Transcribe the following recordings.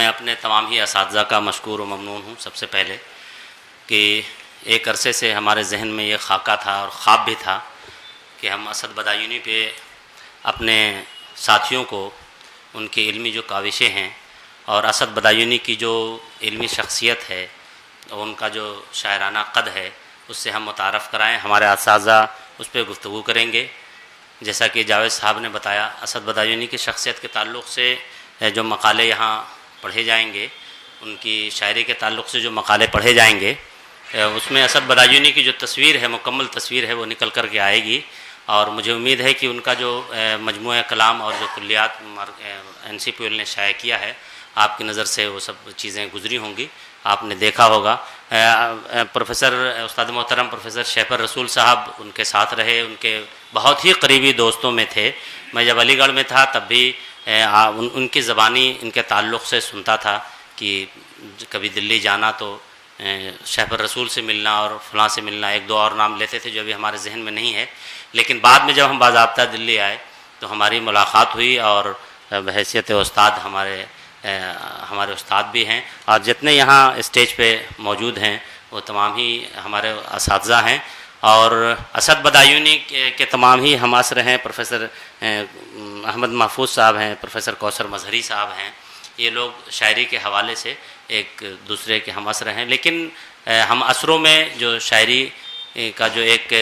میں اپنے تمام ہی اساتذہ کا مشکور و ممنون ہوں سب سے پہلے کہ ایک عرصے سے ہمارے ذہن میں یہ خاکہ تھا اور خواب بھی تھا کہ ہم اسد بدایونی پہ اپنے ساتھیوں کو ان کی علمی جو کاوشیں ہیں اور اسد بدایونی کی جو علمی شخصیت ہے اور ان کا جو شاعرانہ قد ہے اس سے ہم متعارف کرائیں. ہمارے اساتذہ اس پہ گفتگو کریں گے. جیسا کہ جاوید صاحب نے بتایا، اسد بدایونی کی شخصیت کے تعلق سے جو مقالے یہاں پڑھے جائیں گے، ان کی شاعری کے تعلق سے جو مقالے پڑھے جائیں گے، اس میں اسد بدایونی کی جو تصویر ہے، مکمل تصویر ہے، وہ نکل کر کے آئے گی. اور مجھے امید ہے کہ ان کا جو مجموعہ کلام اور جو کلیات NCPOL نے شائع کیا ہے، آپ کی نظر سے وہ سب چیزیں گزری ہوں گی، آپ نے دیکھا ہوگا. پروفیسر استاد محترم پروفیسر شیپر رسول صاحب ان کے ساتھ رہے، ان کے بہت ہی قریبی دوستوں میں تھے. میں جب علی گڑھ میں تھا تب بھی ان کی زبانی ان کے تعلق سے سنتا تھا کہ کبھی دلی جانا تو شیپر رسول سے ملنا اور فلاں سے ملنا، ایک دو اور نام لیتے تھے جو ابھی ہمارے ذہن میں نہیں ہے. لیکن بعد میں جب ہم باضابطہ دلی آئے تو ہماری ملاقات ہوئی اور بحیثیت استاد ہمارے استاد بھی ہیں، اور جتنے یہاں اسٹیج پہ موجود ہیں وہ تمام ہی ہمارے اساتذہ ہیں. اور اسد بدایونی کے تمام ہی ہم عصر ہیں. پروفیسر احمد محفوظ صاحب ہیں، پروفیسر کوثر مظہری صاحب ہیں. یہ لوگ شاعری کے حوالے سے ایک دوسرے کے ہم عصر ہیں، لیکن ہم عصروں میں جو شاعری کا جو ایک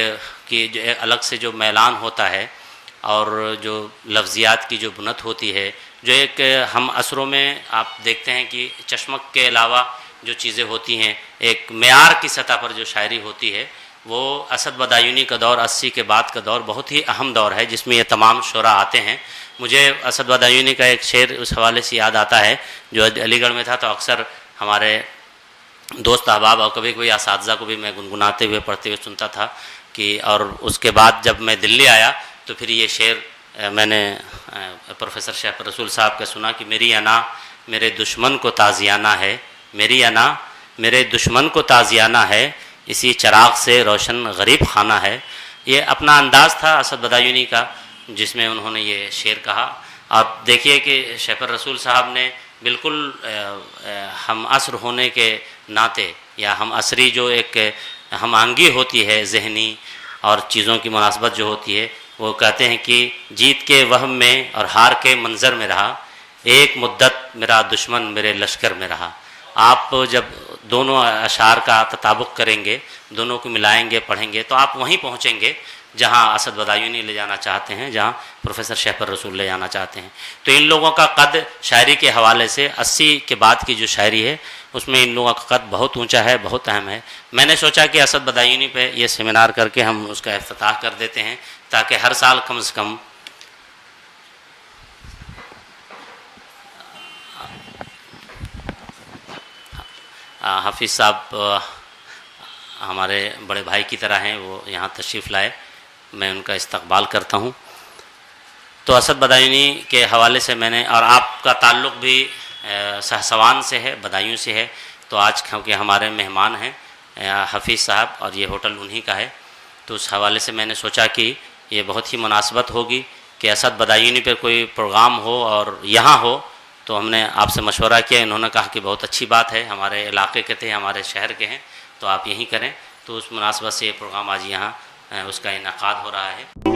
الگ سے جو میلان ہوتا ہے اور جو لفظیات کی جو بنت ہوتی ہے، جو ایک ہم عصروں میں آپ دیکھتے ہیں کہ چشمک کے علاوہ جو چیزیں ہوتی ہیں، ایک معیار کی سطح پر جو شاعری ہوتی ہے، وہ اسد بدایونی کا دور 80 کے بعد کا دور بہت ہی اہم دور ہے جس میں یہ تمام شعراء آتے ہیں. مجھے اسد بدایونی کا ایک شعر اس حوالے سے یاد آتا ہے، جو علی گڑھ میں تھا تو اکثر ہمارے دوست احباب اور کبھی کبھی اساتذہ کو بھی میں گنگناتے ہوئے پڑھتے ہوئے سنتا تھا کہ، اور اس کے بعد جب میں دلی آیا تو پھر یہ شعر میں نے پروفیسر شیپر رسول صاحب کا سنا کہ میری انا میرے دشمن کو تازیانہ ہے، میری انا میرے دشمن کو تازیانہ ہے، اسی چراغ سے روشن غریب خانہ ہے. یہ اپنا انداز تھا اسد بدایونی کا جس میں انہوں نے یہ شعر کہا. آپ دیکھیے کہ شیپر رسول صاحب نے بالکل ہم عصر ہونے کے ناطے یا ہم عصری جو ایک ہم آہنگی ہوتی ہے ذہنی اور چیزوں کی مناسبت جو ہوتی ہے، وہ کہتے ہیں کہ جیت کے وہم میں اور ہار کے منظر میں رہا، ایک مدت میرا دشمن میرے لشکر میں رہا. آپ جب دونوں اشعار کا تطابق کریں گے، دونوں کو ملائیں گے، پڑھیں گے، تو آپ وہیں پہنچیں گے جہاں اسد بدایونی لے جانا چاہتے ہیں، جہاں پروفیسر شیپر رسول لے جانا چاہتے ہیں. تو ان لوگوں کا قد شاعری کے حوالے سے 80 کے بعد کی جو شاعری ہے اس میں ان لوگوں کا قد بہت اونچا ہے، بہت اہم ہے. میں نے سوچا کہ اسد بدایونی پہ یہ سیمینار کر کے ہم اس کا افتتاح کر دیتے ہیں تاکہ ہر سال کم سے کم حفیظ صاحب ہمارے بڑے بھائی کی طرح ہیں، وہ یہاں تشریف لائے، میں ان کا استقبال کرتا ہوں. تو اسد بدایونی کے حوالے سے میں نے، اور آپ کا تعلق بھی سہسوان سے ہے، بدایوں سے ہے، تو آج کیونکہ ہمارے مہمان ہیں حفیظ صاحب اور یہ ہوٹل انہی کا ہے، تو اس حوالے سے میں نے سوچا کہ یہ بہت ہی مناسبت ہوگی کہ اسد بدایونی پہ کوئی پروگرام ہو اور یہاں ہو. تو ہم نے آپ سے مشورہ کیا، انہوں نے کہا کہ بہت اچھی بات ہے، ہمارے علاقے کے تھے، ہمارے شہر کے ہیں، تو آپ یہیں کریں. تو اس مناسبت سے یہ پروگرام آج یہاں اس کا انعقاد ہو رہا ہے.